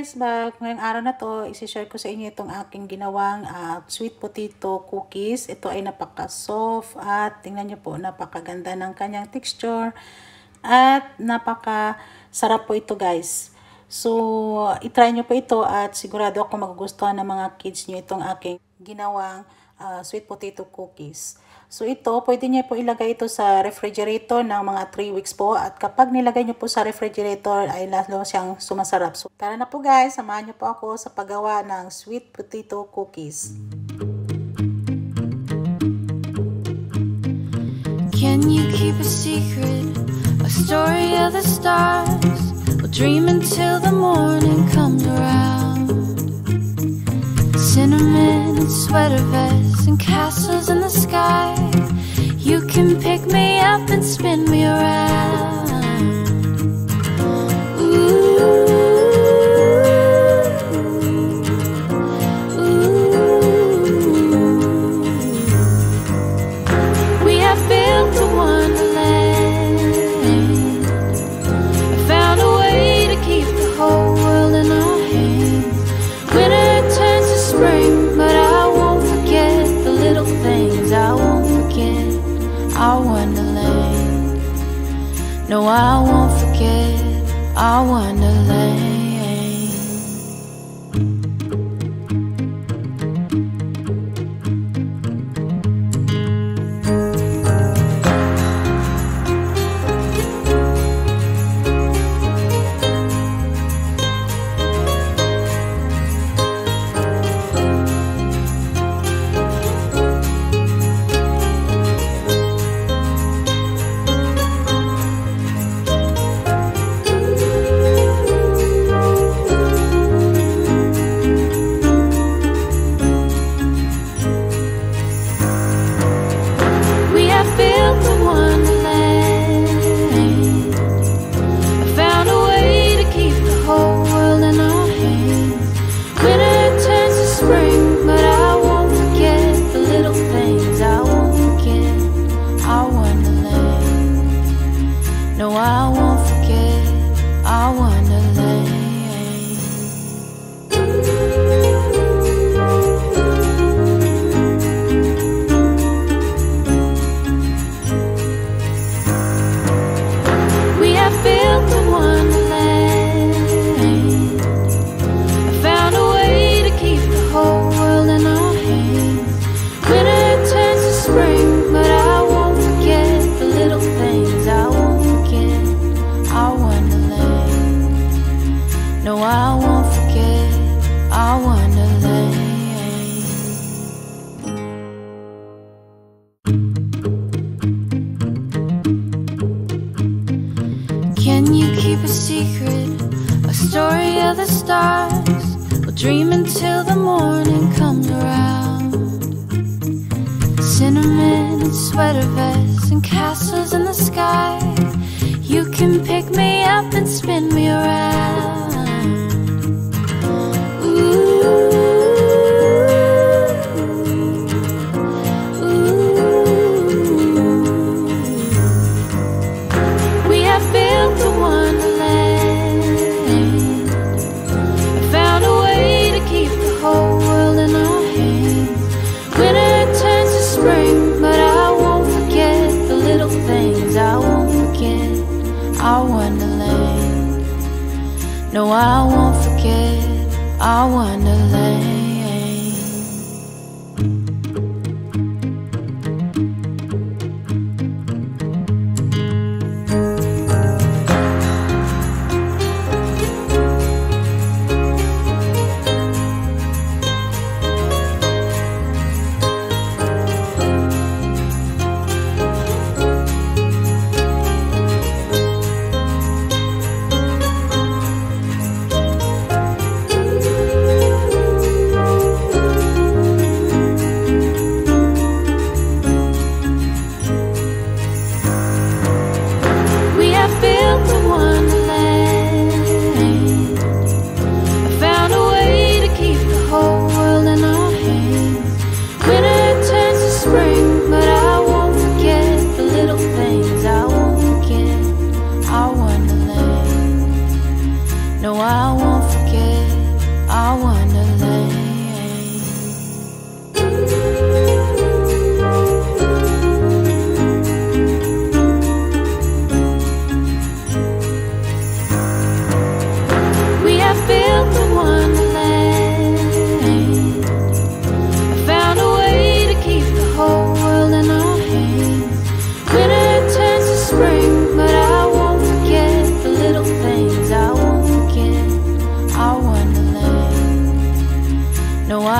guys, ngayong araw na to, isi-share ko sa inyo itong aking ginawang sweet potato cookies. Ito ay napaka-soft at tingnan nyo po, napakaganda ng kanyang texture at napaka-sarap po ito guys. So, itry nyo po ito at sigurado ako magugustuhan ng mga kids nyo itong aking ginawang sweet potato cookies. So ito, pwede niyo po ilagay ito sa refrigerator ng mga 3 weeks po. At kapag nilagay niyo po sa refrigerator, ay lalo siyang sumasarap. So tara na po guys, samahan niyo po ako sa paggawa ng sweet potato cookies. Can you keep a secret? A story of the stars. We'll dream until the morning comes around. Cinnamon and sweater vests and castles in the sky. You can pick me up and spin me around. Ooh, ooh. We have built a wonderland. I found a way to keep the whole world in our hands. Winter turns to spring, but I won't forget the little things. I won't forget our wonderland. No, I won't forget our wonderland. Can you keep a secret? A story of the stars. We'll dream until the morning comes around. Cinnamon and sweater vests and castles in the sky. You can pick me up and spin me around. Ooh. Our wonderland. No, I won't forget our wonderland.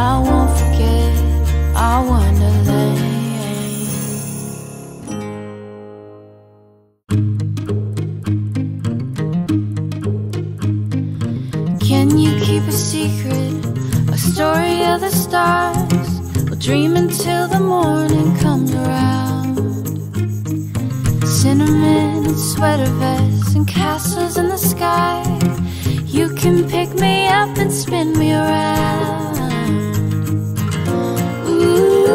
I won't forget our wonderland. Can you keep a secret, a story of the stars? We'll dream until the morning comes around. Cinnamon and sweater vests and castles in the sky. You can pick me up and spin me around. Ooh,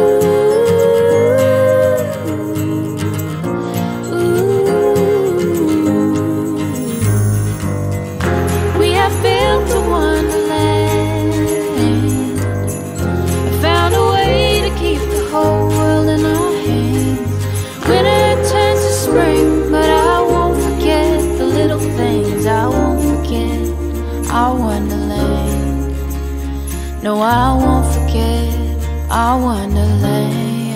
ooh. We have built a wonderland. I found a way to keep the whole world in our hands. Winter turns to spring, but I won't forget the little things. I won't forget our wonderland. No, I won't forget our wonderland.